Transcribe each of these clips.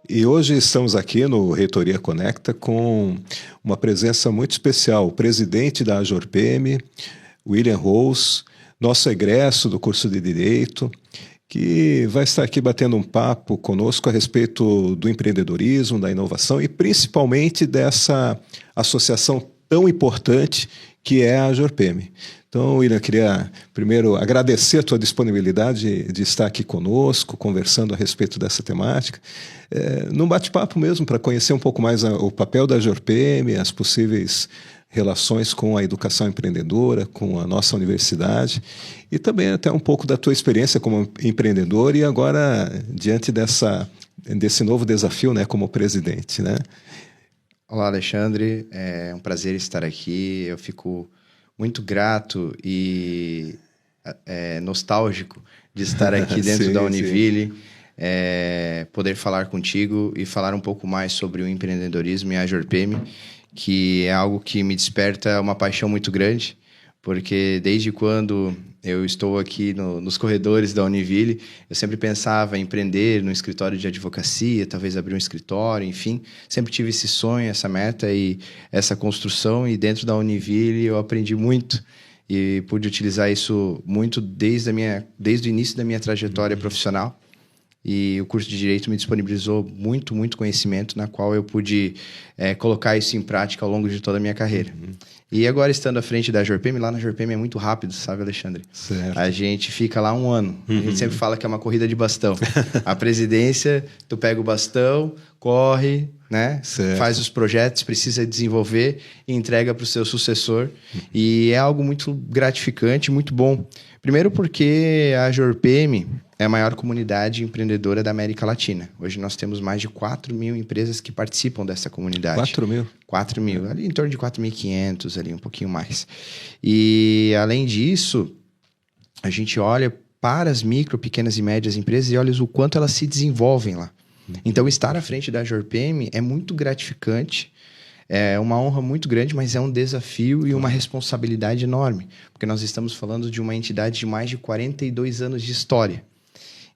E hoje estamos aqui no Reitoria Conecta com uma presença muito especial, o presidente da AJORPM, William Rose, nosso egresso do curso de Direito, que vai estar aqui batendo um papo conosco a respeito do empreendedorismo, da inovação e principalmente dessa associação tão importante que é a AJORPM. Então, William, queria primeiro agradecer a tua disponibilidade de estar aqui conosco, conversando a respeito dessa temática, num bate-papo mesmo, para conhecer um pouco mais o papel da AJORPM, as possíveis relações com a educação empreendedora, com a nossa universidade, e também até um pouco da tua experiência como empreendedor e agora diante desse novo desafio, né, como presidente, né? Olá, Alexandre, é um prazer estar aqui, eu fico muito grato e nostálgico de estar aqui dentro da Univille, poder falar contigo e falar um pouco mais sobre o empreendedorismo e a AJORPM, que é algo que me desperta uma paixão muito grande, porque desde quando eu estou aqui nos corredores da Univille, eu sempre pensava em empreender no escritório de advocacia, talvez abrir um escritório, enfim. Sempre tive esse sonho, essa meta e essa construção, e dentro da Univille eu aprendi muito e pude utilizar isso muito desde o início da minha trajetória profissional. E o curso de Direito me disponibilizou muito, muito conhecimento, na qual eu pude colocar isso em prática ao longo de toda a minha carreira. E agora, estando à frente da AJORPM, lá na AJORPM é muito rápido, sabe, Alexandre? Certo. A gente fica lá 1 ano. A gente sempre fala que é uma corrida de bastão. A presidência, tu pega o bastão, corre, né? Faz os projetos, precisa desenvolver e entrega para o seu sucessor. E é algo muito gratificante, muito bom. Primeiro porque a AJORPM é a maior comunidade empreendedora da América Latina. Hoje nós temos mais de 4.000 empresas que participam dessa comunidade. 4.000? 4.000, ali em torno de 4.500, ali um pouquinho mais. E, além disso, a gente olha para as micro, pequenas e médias empresas e olha o quanto elas se desenvolvem lá. Então, estar à frente da AJORPM é muito gratificante, é uma honra muito grande, mas é um desafio e uma responsabilidade enorme, porque nós estamos falando de uma entidade de mais de 42 anos de história.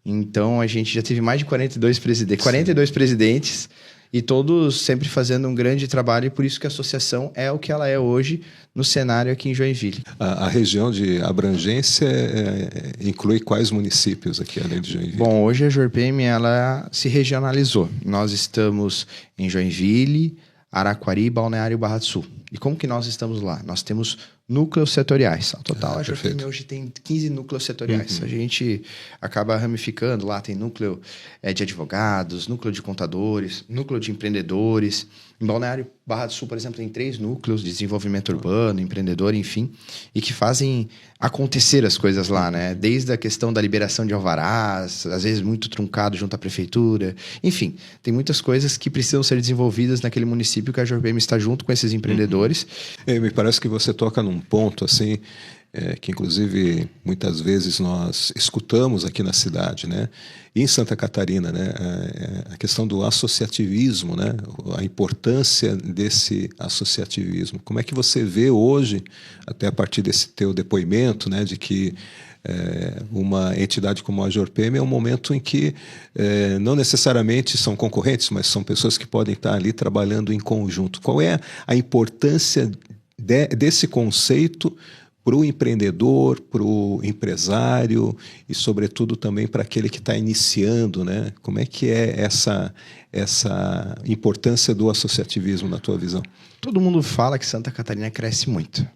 Então, a gente já teve mais de 42 presidentes, e todos sempre fazendo um grande trabalho, e por isso que a associação é o que ela é hoje no cenário aqui em Joinville. A região de abrangência inclui quais municípios aqui, além de Joinville? Bom, hoje a AJORPM ela se regionalizou. Nós estamos em Joinville, Araquari, Balneário e Barra do Sul. E como que nós estamos lá? Nós temos núcleos setoriais. Ao total, a AJORPM hoje tem 15 núcleos setoriais. A gente acaba ramificando. Lá tem núcleo de advogados, núcleo de contadores, núcleo de empreendedores. Em Balneário, Barra do Sul, por exemplo, tem 3 núcleos de desenvolvimento urbano, empreendedor, enfim, e que fazem acontecer as coisas lá, né? Desde a questão da liberação de alvarás, às vezes muito truncado junto à prefeitura. Enfim, tem muitas coisas que precisam ser desenvolvidas naquele município que a AJORPM está junto com esses empreendedores. Me parece que você toca num ponto, assim, que inclusive muitas vezes nós escutamos aqui na cidade, né? E em Santa Catarina, né? A questão do associativismo, né? A importância desse associativismo. Como é que você vê hoje, até a partir desse teu depoimento, né? De que uma entidade como a AJORPM é um momento em que não necessariamente são concorrentes, mas são pessoas que podem estar ali trabalhando em conjunto. Qual é a importância desse conceito para o empreendedor, para o empresário e, sobretudo, também para aquele que está iniciando, né? Como é que é essa importância do associativismo na tua visão? Todo mundo fala que Santa Catarina cresce muito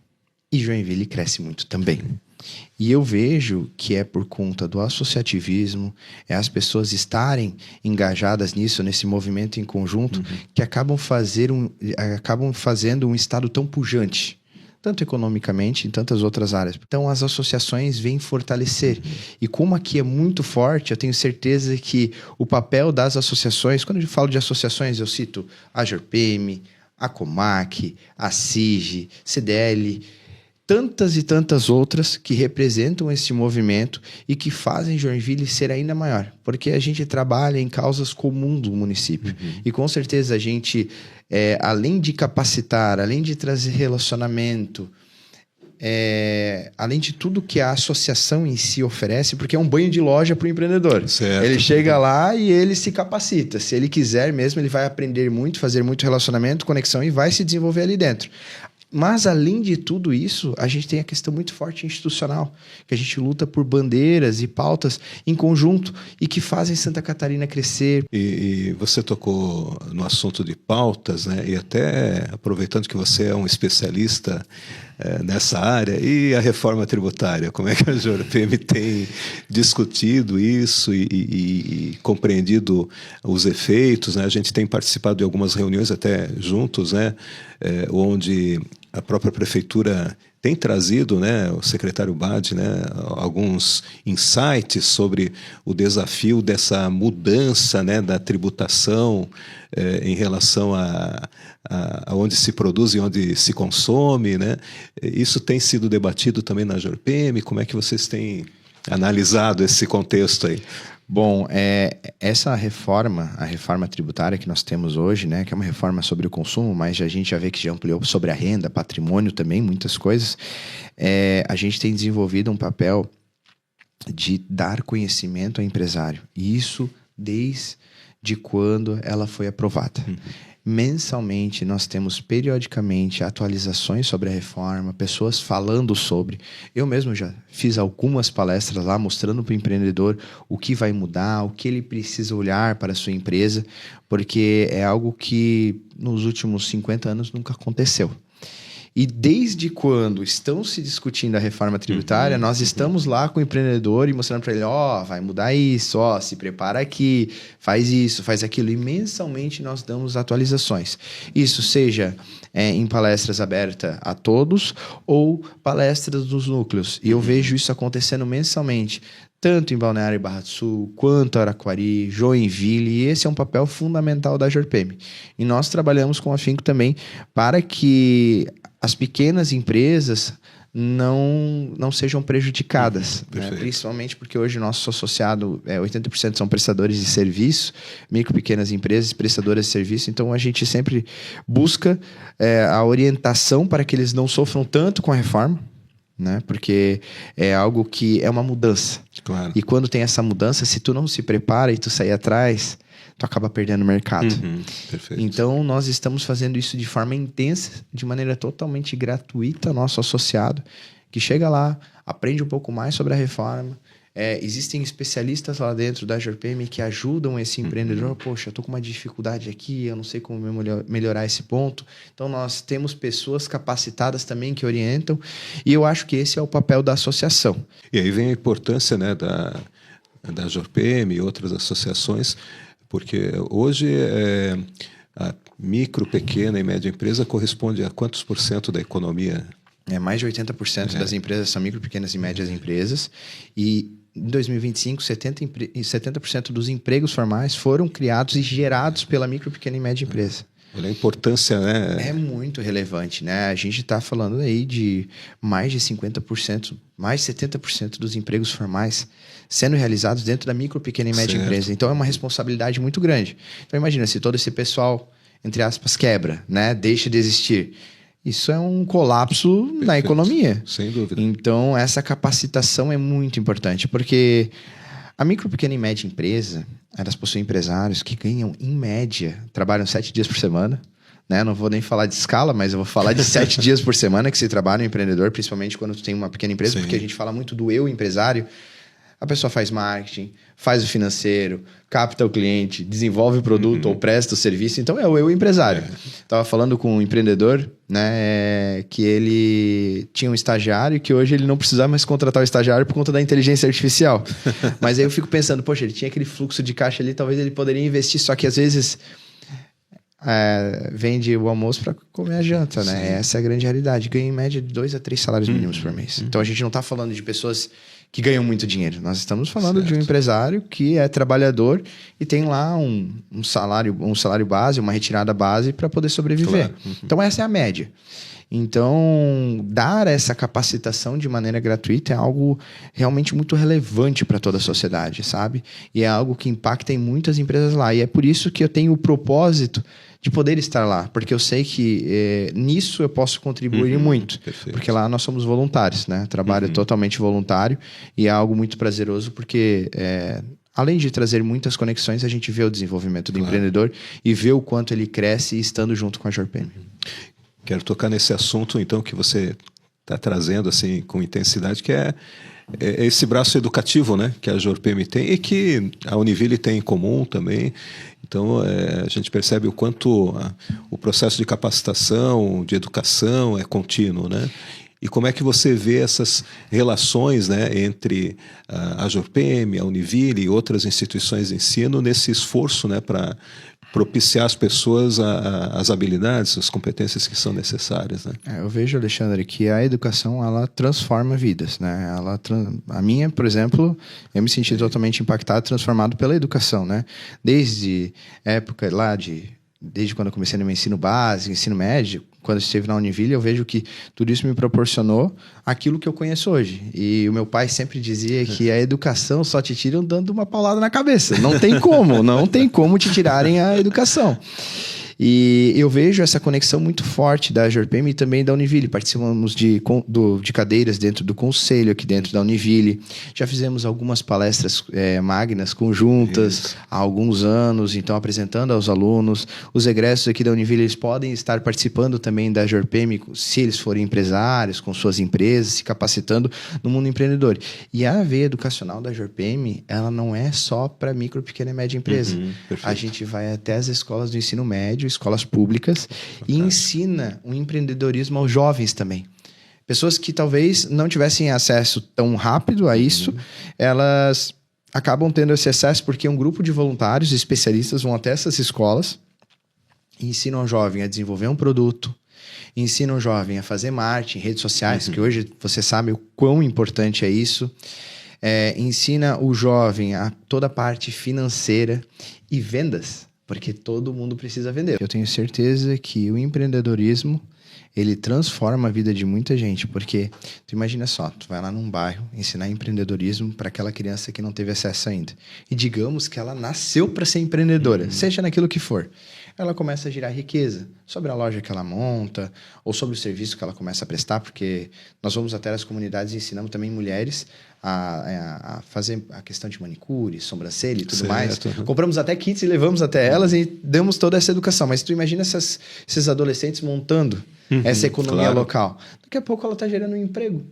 e Joinville cresce muito também. E eu vejo que é por conta do associativismo, as pessoas estarem engajadas nisso, nesse movimento em conjunto, que acabam fazendo um estado tão pujante, tanto economicamente, em tantas outras áreas. Então, as associações vêm fortalecer. E como aqui é muito forte, eu tenho certeza que o papel das associações, quando eu falo de associações, eu cito a AJORPM, a Comac, a CIG, CDL, tantas e tantas outras que representam esse movimento e que fazem Joinville ser ainda maior, porque a gente trabalha em causas comuns do município. E com certeza a gente, além de capacitar, além de trazer relacionamento, além de tudo que a associação em si oferece, porque é um banho de loja para o empreendedor. Certo. Ele chega lá e ele se capacita. Se ele quiser mesmo, ele vai aprender muito, fazer muito relacionamento, conexão e vai se desenvolver ali dentro. Mas, além de tudo isso, a gente tem a questão muito forte institucional, que a gente luta por bandeiras e pautas em conjunto e que fazem Santa Catarina crescer. E você tocou no assunto de pautas, né? E até aproveitando que você é um especialista nessa área, e a reforma tributária, como é que a JORPM tem discutido isso e compreendido os efeitos, né? A gente tem participado de algumas reuniões até juntos, né? Onde a própria prefeitura tem trazido, né, o secretário Bade, né, alguns insights sobre o desafio dessa mudança, né, da tributação em relação a onde se produz e onde se consome, né? Isso tem sido debatido também na JORPM. Como é que vocês têm analisado esse contexto aí? Bom, essa reforma, a reforma tributária que nós temos hoje, né, que é uma reforma sobre o consumo, mas a gente já vê que já ampliou sobre a renda, patrimônio também, muitas coisas, a gente tem desenvolvido um papel de dar conhecimento ao empresário. E isso desde quando ela foi aprovada. Mensalmente, nós temos periodicamente atualizações sobre a reforma, pessoas falando sobre. Eu mesmo já fiz algumas palestras lá mostrando para o empreendedor o que vai mudar, o que ele precisa olhar para a sua empresa, porque é algo que nos últimos 50 anos nunca aconteceu. E desde quando estão se discutindo a reforma tributária, nós estamos lá com o empreendedor e mostrando para ele, vai mudar isso, se prepara aqui, faz isso, faz aquilo. E mensalmente nós damos atualizações. Isso seja em palestras abertas a todos ou palestras dos núcleos. E eu vejo isso acontecendo mensalmente, tanto em Balneário e Barra do Sul, quanto Araquari, Joinville, e esse é um papel fundamental da JORPM. E nós trabalhamos com afinco também para que as pequenas empresas não sejam prejudicadas, né? Principalmente porque hoje o nosso associado, 80% são prestadores de serviço, micro e pequenas empresas, prestadoras de serviço, então a gente sempre busca a orientação para que eles não sofram tanto com a reforma, né? Porque é algo que é uma mudança. Claro. E quando tem essa mudança, se tu não se prepara e tu sair atrás, tu acaba perdendo o mercado. Perfeito. Então, nós estamos fazendo isso de forma intensa, de maneira totalmente gratuita, nosso associado, que chega lá, aprende um pouco mais sobre a reforma. Existem especialistas lá dentro da JORPM que ajudam esse empreendedor. Poxa, eu estou com uma dificuldade aqui, eu não sei como melhorar esse ponto. Então, nós temos pessoas capacitadas também que orientam. E eu acho que esse é o papel da associação. E aí vem a importância, né, da JORPM e outras associações, porque hoje a micro, pequena e média empresa corresponde a quantos por cento da economia? Mais de 80% das empresas são micro, pequenas e médias empresas. E em 2025, 70% dos empregos formais foram criados e gerados pela micro, pequena e média empresa. Olha a importância, né? É muito relevante, né? A gente está falando aí de mais de 50%, mais de 70% dos empregos formais sendo realizados dentro da micro, pequena e média empresa. Então, é uma responsabilidade muito grande. Então, imagina, se todo esse pessoal, entre aspas, quebra, né? Deixa de existir. Isso é um colapso na economia. Sem dúvida. Então, essa capacitação é muito importante, porque a micro, pequena e média empresa, elas possuem empresários que ganham, em média, trabalham 7 dias por semana. Né? Não vou nem falar de escala, mas eu vou falar de 7 dias por semana que se trabalha no empreendedor, principalmente quando tu tem uma pequena empresa, porque a gente fala muito do eu empresário. A pessoa faz marketing, faz o financeiro, capta o cliente, desenvolve o produto ou presta o serviço. Então, é o eu empresário. Estava falando com um empreendedor, né, que ele tinha um estagiário que hoje ele não precisava mais contratar o estagiário por conta da inteligência artificial. Mas aí eu fico pensando, poxa, ele tinha aquele fluxo de caixa ali, talvez ele poderia investir, só que às vezes vende o almoço para comer a janta, né? Essa é a grande realidade. Ganha em média de 2 a 3 salários mínimos por mês. Então, a gente não está falando de pessoas que ganham muito dinheiro. Nós estamos falando de um empresário que é trabalhador e tem lá um salário base, uma retirada base para poder sobreviver. Claro. Então, essa é a média. Então, dar essa capacitação de maneira gratuita é algo realmente muito relevante para toda a sociedade, sabe? E é algo que impacta em muitas empresas lá. E é por isso que eu tenho o propósito de poder estar lá, porque eu sei que nisso eu posso contribuir muito. Perfeito. Porque lá nós somos voluntários, né? Trabalho totalmente voluntário e é algo muito prazeroso porque... além de trazer muitas conexões, a gente vê o desenvolvimento do empreendedor e vê o quanto ele cresce estando junto com a Jorpem. Quero tocar nesse assunto, então, que você está trazendo assim, com intensidade, que é esse braço educativo, né, que a Jorpem tem e que a Univille tem em comum também. Então, a gente percebe o quanto o processo de capacitação, de educação é contínuo, né? E como é que você vê essas relações, né, entre a Jorpem, a Univille e outras instituições de ensino nesse esforço, né, para propiciar às pessoas as habilidades, as competências que são necessárias, né? Eu vejo, Alexandre, que a educação ela transforma vidas, né? A minha, por exemplo, eu me senti totalmente impactado, transformado pela educação, né? Desde época lá desde quando eu comecei no meu ensino básico, ensino médio, quando eu estive na Univille, eu vejo que tudo isso me proporcionou aquilo que eu conheço hoje. E o meu pai sempre dizia que a educação só te tiram dando uma paulada na cabeça. Não tem como, não tem como te tirarem a educação. E eu vejo essa conexão muito forte da Jorpem e também da Univille. Participamos de cadeiras dentro do conselho aqui dentro da Univille. Já fizemos algumas palestras magnas conjuntas há alguns anos, então apresentando aos alunos. Os egressos aqui da Univille, eles podem estar participando também da Jorpem, se eles forem empresários, com suas empresas, se capacitando no mundo empreendedor. E a veia educacional da Jorpem, ela não é só para micro, pequena e média empresa. A gente vai até as escolas do ensino médio, escolas públicas, e ensina o empreendedorismo aos jovens também. Pessoas que talvez não tivessem acesso tão rápido a isso, elas acabam tendo esse acesso porque um grupo de voluntários especialistas vão até essas escolas e ensinam o jovem a desenvolver um produto, ensinam o jovem a fazer marketing, redes sociais, que hoje você sabe o quão importante é isso. Ensina o jovem a toda a parte financeira e vendas, porque todo mundo precisa vender. Eu tenho certeza que o empreendedorismo, ele transforma a vida de muita gente, porque tu imagina só, tu vai lá num bairro ensinar empreendedorismo para aquela criança que não teve acesso ainda. E digamos que ela nasceu para ser empreendedora, seja naquilo que for. Ela começa a gerar riqueza sobre a loja que ela monta ou sobre o serviço que ela começa a prestar, porque nós vamos até as comunidades e ensinamos também mulheres a fazer a questão de manicure, sobrancelha e tudo mais. Compramos até kits e levamos até elas e damos toda essa educação. Mas tu imagina esses adolescentes montando essa economia local. Daqui a pouco ela está gerando um emprego.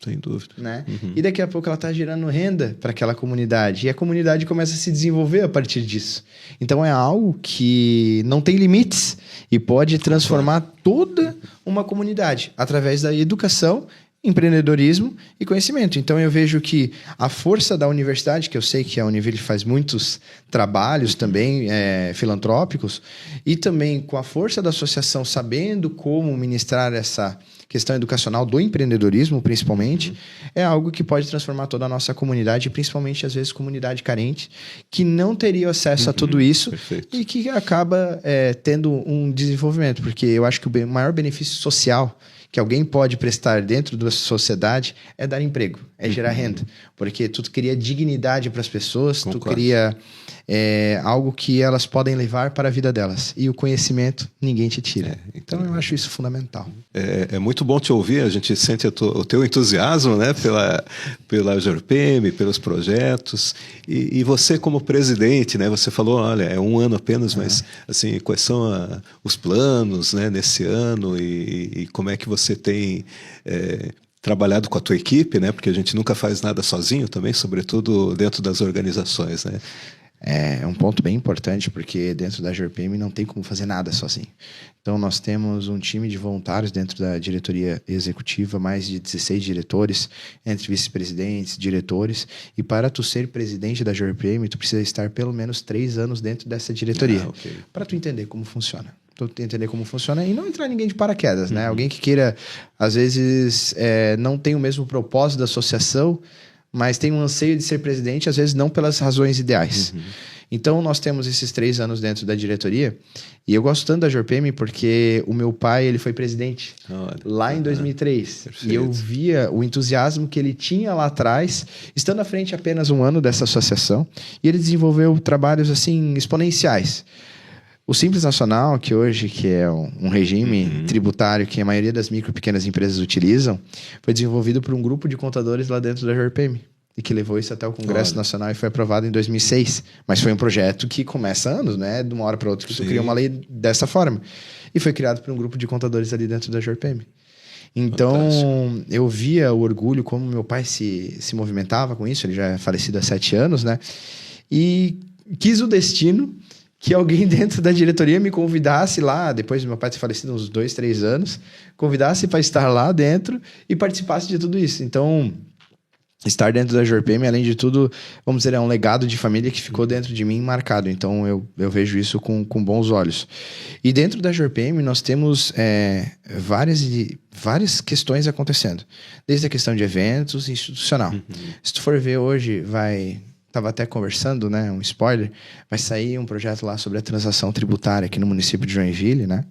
Sem dúvida. Né? E daqui a pouco ela está gerando renda para aquela comunidade. E a comunidade começa a se desenvolver a partir disso. Então é algo que não tem limites e pode transformar toda uma comunidade através da educação, empreendedorismo e conhecimento. Então eu vejo que a força da universidade, que eu sei que a Univille faz muitos trabalhos também filantrópicos, e também com a força da associação, sabendo como ministrar essa questão educacional do empreendedorismo, principalmente, é algo que pode transformar toda a nossa comunidade, principalmente, às vezes, comunidade carente, que não teria acesso a tudo isso. Perfeito. E que acaba tendo um desenvolvimento, porque eu acho que o maior benefício social que alguém pode prestar dentro da sociedade é dar emprego, é gerar renda. Porque tu cria dignidade para as pessoas, tu cria algo que elas podem levar para a vida delas. E o conhecimento ninguém te tira. Então eu acho isso fundamental. É muito bom te ouvir, a gente sente o teu entusiasmo, né, pela Jorpem, pelos projetos. E você como presidente, né, você falou, olha, é um ano apenas, mas assim, quais são os planos, né, nesse ano e como é que você tem trabalhado com a tua equipe, né, porque a gente nunca faz nada sozinho também, sobretudo dentro das organizações, né? É um ponto bem importante, porque dentro da Jorpem não tem como fazer nada sozinho. Então, nós temos um time de voluntários dentro da diretoria executiva, mais de 16 diretores, entre vice-presidentes, diretores. E para tu ser presidente da Jorpem, tu precisa estar pelo menos 3 anos dentro dessa diretoria, para tu entender como funciona. Entender como funciona e não entrar ninguém de paraquedas, né? Alguém que queira, às vezes, não tem o mesmo propósito da associação, mas tem um anseio de ser presidente, às vezes não pelas razões ideais. Então, nós temos esses 3 anos dentro da diretoria, e eu gosto tanto da JORPM porque o meu pai, ele foi presidente lá em 2003. Perfeito. E eu via o entusiasmo que ele tinha lá atrás, estando à frente apenas 1 ano dessa associação, e ele desenvolveu trabalhos, assim, exponenciais. O Simples Nacional, que hoje que é um regime tributário que a maioria das micro e pequenas empresas utilizam, foi desenvolvido por um grupo de contadores lá dentro da JORPM. E que levou isso até o Congresso Nacional e foi aprovado em 2006. Mas foi um projeto que começa há anos, né? De uma hora para outra que tu cria uma lei dessa forma. E foi criado por um grupo de contadores ali dentro da JORPM. Então, eu via o orgulho, como meu pai se movimentava com isso. Ele já é falecido há 7 anos, né? E quis o destino que alguém dentro da diretoria me convidasse lá, depois do meu pai ter falecido uns 2, 3 anos, convidasse para estar lá dentro e participasse de tudo isso. Então, estar dentro da JORPM, além de tudo, vamos dizer, é um legado de família que ficou dentro de mim marcado. Então, eu vejo isso com bons olhos. E dentro da JORPM, nós temos várias questões acontecendo. Desde a questão de eventos, institucional. Se tu for ver hoje, estava até conversando, né? Um spoiler. Vai sair um projeto lá sobre a transação tributária aqui no município de Joinville, né?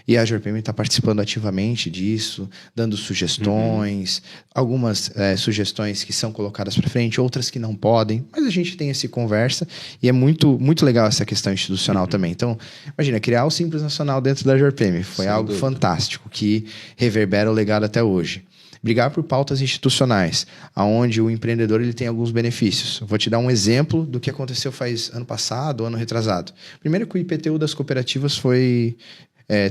E a JORPM está participando ativamente disso, dando sugestões, algumas sugestões que são colocadas para frente, outras que não podem, mas a gente tem essa conversa e é muito, muito legal essa questão institucional também. Então, imagina, criar o Simples Nacional dentro da JORPM foi algo fantástico, que reverbera o legado até hoje. Brigar por pautas institucionais, onde o empreendedor ele tem alguns benefícios. Vou te dar um exemplo do que aconteceu faz ano passado, ano retrasado. Primeiro que o IPTU das cooperativas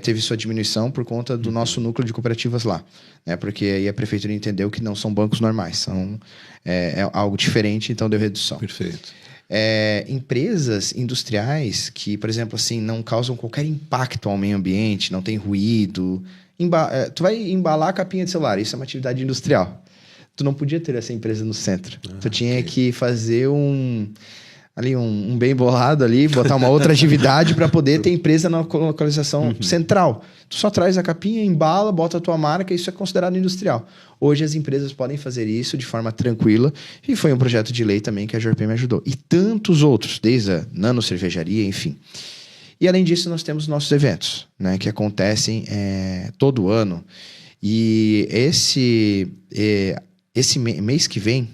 teve sua diminuição por conta do nosso núcleo de cooperativas lá. Né? Porque aí a prefeitura entendeu que não são bancos normais, é algo diferente, então deu redução. Perfeito. Empresas industriais que, por exemplo, assim, não causam qualquer impacto ao meio ambiente, não tem ruído. Tu vai embalar a capinha de celular, isso é uma atividade industrial. Tu não podia ter essa empresa no centro. Tu tinha que fazer um bem bolado ali, botar uma outra atividade para poder ter empresa na localização central. Tu só traz a capinha, embala, bota a tua marca, isso é considerado industrial. Hoje as empresas podem fazer isso de forma tranquila e foi um projeto de lei também que a JORPM ajudou. E tantos outros, desde a nano cervejaria, enfim. E além disso nós temos nossos eventos, né, que acontecem todo ano. E esse mês que vem,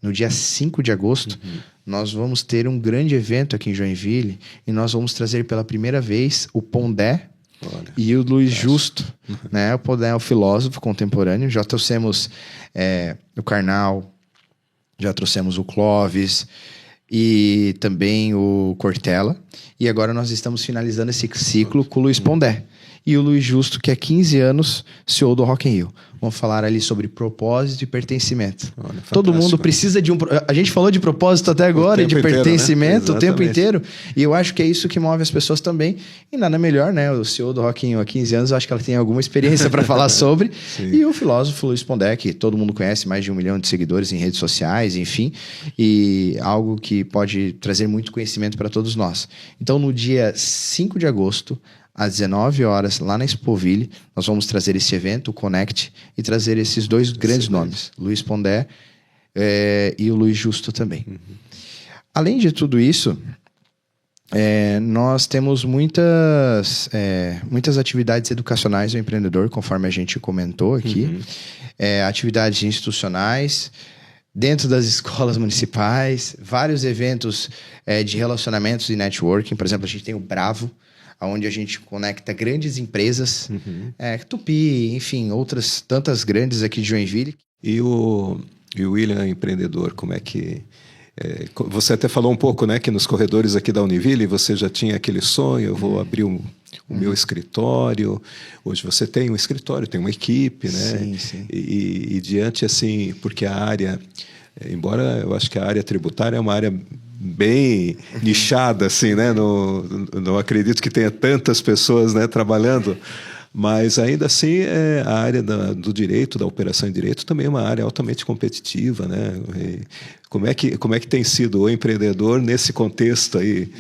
no dia 5 de agosto, nós vamos ter um grande evento aqui em Joinville e nós vamos trazer pela primeira vez o Pondé e o Luiz Justo. Né? O Pondé é o filósofo contemporâneo. Já trouxemos o Karnal, já trouxemos o Clóvis e também o Cortella. E agora nós estamos finalizando esse ciclo com o Luiz Pondé. E o Luiz Justo, que há 15 anos, CEO do Rock in Rio. Vamos falar ali sobre propósito e pertencimento. Olha, todo mundo precisa de A gente falou de propósito até agora e de pertencimento, né? O tempo inteiro. E eu acho que é isso que move as pessoas também. E nada melhor, né? O CEO do Rock in Rio há 15 anos, eu acho que ela tem alguma experiência para falar sobre. E o filósofo Luiz Pondé, que todo mundo conhece, mais de 1 milhão de seguidores em redes sociais, enfim. E algo que pode trazer muito conhecimento para todos nós. Então, no dia 5 de agosto, às 19 horas, lá na Expoville, nós vamos trazer esse evento, o Connect, e trazer esses 2 grandes nomes, Luiz Pondé e o Luiz Justo também. Além de tudo isso, nós temos muitas atividades educacionais ao empreendedor, conforme a gente comentou aqui, atividades institucionais, dentro das escolas municipais, vários eventos de relacionamentos e networking. Por exemplo, a gente tem o Bravo, onde a gente conecta grandes empresas, Tupi, enfim, outras tantas grandes aqui de Joinville. E o William empreendedor, como é que... você até falou um pouco, né, que nos corredores aqui da Univille você já tinha aquele sonho, eu vou abrir o meu escritório. Hoje você tem um escritório, tem uma equipe, né? Sim, sim. E diante, assim, porque a área... Embora eu acho que a área tributária é uma área bem nichada, assim, né? Não acredito que tenha tantas pessoas, né, trabalhando, mas ainda assim a área do direito, da operação em direito, também é uma área altamente competitiva, né? Como é que tem sido o empreendedor nesse contexto aí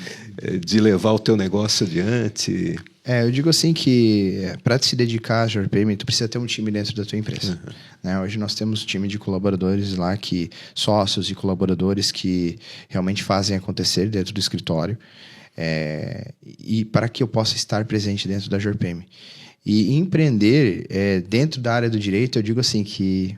de levar o teu negócio adiante? Eu digo assim que para se dedicar à JorPM, tu precisa ter um time dentro da tua empresa. Uhum. Né? Hoje nós temos um time de colaboradores lá, sócios e colaboradores que realmente fazem acontecer dentro do escritório. E para que eu possa estar presente dentro da JorPM. E empreender dentro da área do direito, eu digo assim que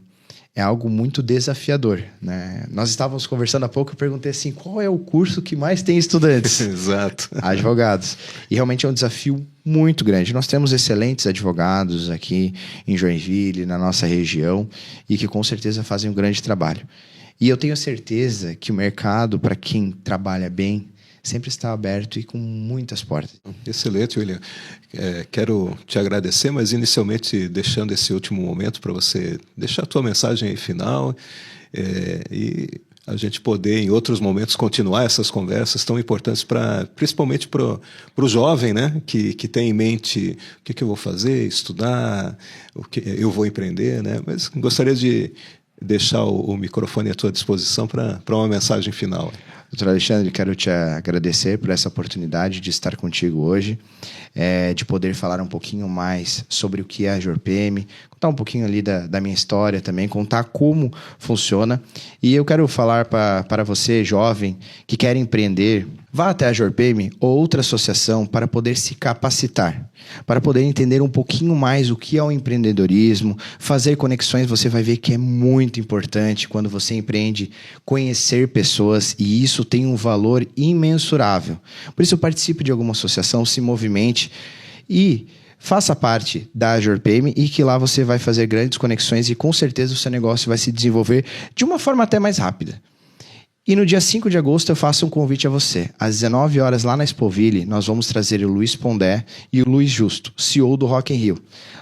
é algo muito desafiador, né? Nós estávamos conversando há pouco e eu perguntei assim, qual é o curso que mais tem estudantes? Exato. Advogados. E realmente é um desafio muito grande. Nós temos excelentes advogados aqui em Joinville, na nossa região, e que com certeza fazem um grande trabalho. E eu tenho certeza que o mercado, para quem trabalha bem, sempre está aberto e com muitas portas. Excelente, William. Quero te agradecer, mas inicialmente deixando esse último momento para você deixar a tua mensagem aí final e a gente poder, em outros momentos, continuar essas conversas tão importantes, principalmente para o jovem, né? que tem em mente o que eu vou fazer, estudar, o que eu vou empreender, né? Mas gostaria de deixar o microfone à tua disposição para uma mensagem final. Doutor Alexandre, quero te agradecer por essa oportunidade de estar contigo hoje, de poder falar um pouquinho mais sobre o que é a JorPM, contar um pouquinho ali da minha história também, contar como funciona. E eu quero falar para você, jovem, que quer empreender, vá até a JorPM ou outra associação para poder se capacitar, para poder entender um pouquinho mais o que é o empreendedorismo, fazer conexões. Você vai ver que é muito importante quando você empreende, conhecer pessoas, e isso tem um valor imensurável. Por isso, participe de alguma associação, se movimente e faça parte da JorPM, e que lá você vai fazer grandes conexões e com certeza o seu negócio vai se desenvolver de uma forma até mais rápida. E no dia 5 de agosto eu faço um convite a você. Às 19 horas lá na Expoville, nós vamos trazer o Luiz Pondé e o Luiz Justo, CEO do Rock in Rio.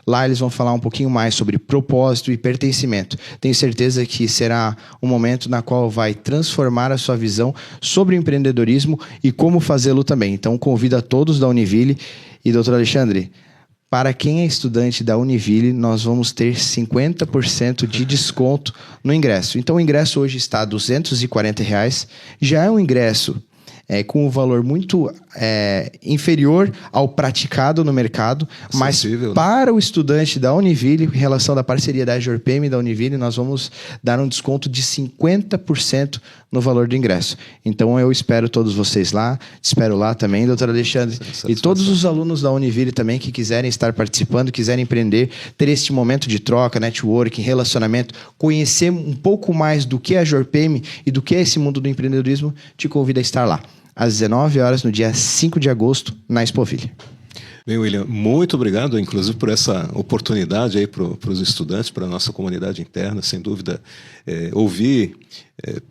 Lá eles vão falar um pouquinho mais sobre propósito e pertencimento. Tenho certeza que será um momento na qual vai transformar a sua visão sobre o empreendedorismo e como fazê-lo também. Então convido a todos da Univille. E doutor Alexandre, para quem é estudante da Univille, nós vamos ter 50% de desconto no ingresso. Então, o ingresso hoje está a R$240. Já é um ingresso com um valor muito inferior ao praticado no mercado, acessível, mas para o estudante da Univille, em relação da parceria da JorPM e da Univille, nós vamos dar um desconto de 50% no valor do ingresso. Então eu espero todos vocês lá, te espero lá também, doutor Alexandre, e todos os alunos da Univille também que quiserem estar participando, quiserem empreender, ter este momento de troca, networking, relacionamento, conhecer um pouco mais do que é a JorPM e do que é esse mundo do empreendedorismo, te convido a estar lá, às 19 horas, no dia 5 de agosto, na Expoville. Bem, William, muito obrigado, inclusive, por essa oportunidade aí para os estudantes, para a nossa comunidade interna. Sem dúvida, ouvir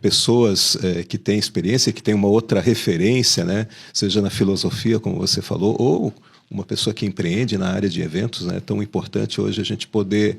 pessoas que têm experiência, que têm uma outra referência, né? Seja na filosofia, como você falou, ou uma pessoa que empreende na área de eventos, né? É tão importante hoje a gente poder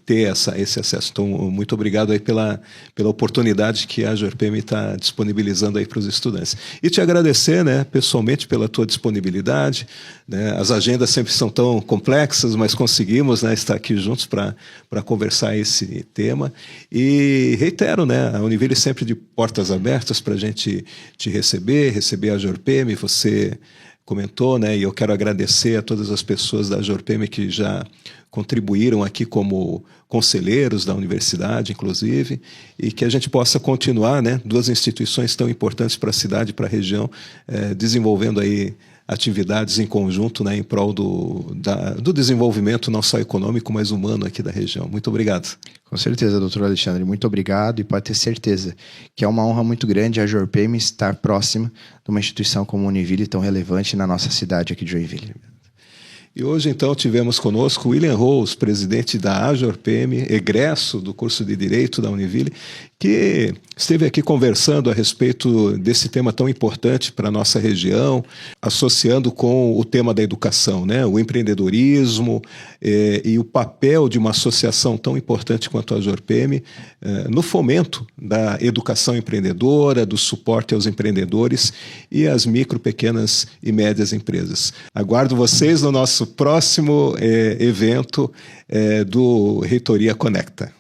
ter esse acesso. Então, muito obrigado aí pela oportunidade que a JorPM está disponibilizando aí para os estudantes. E te agradecer, né, pessoalmente, pela tua disponibilidade, né? As agendas sempre são tão complexas, mas conseguimos, né, estar aqui juntos para conversar esse tema. E reitero, né, a Univille sempre de portas abertas para a gente te receber a JorPM. Você comentou, né, e eu quero agradecer a todas as pessoas da JorPM que já contribuíram aqui como conselheiros da universidade, inclusive, e que a gente possa continuar, né, duas instituições tão importantes para a cidade e para a região, desenvolvendo aí atividades em conjunto, né, em prol do desenvolvimento não só econômico, mas humano aqui da região. Muito obrigado. Com certeza, doutor Alexandre, muito obrigado, e pode ter certeza que é uma honra muito grande a JorPM estar próxima de uma instituição como a Univille, tão relevante na nossa cidade aqui de Joinville. E hoje, então, tivemos conosco William Rose, presidente da JorPM, egresso do curso de Direito da Univille, que esteve aqui conversando a respeito desse tema tão importante para a nossa região, associando com o tema da educação, né? O empreendedorismo e o papel de uma associação tão importante quanto a JorPM no fomento da educação empreendedora, do suporte aos empreendedores e às micro, pequenas e médias empresas. Aguardo vocês no nosso próximo evento do Reitoria Conecta.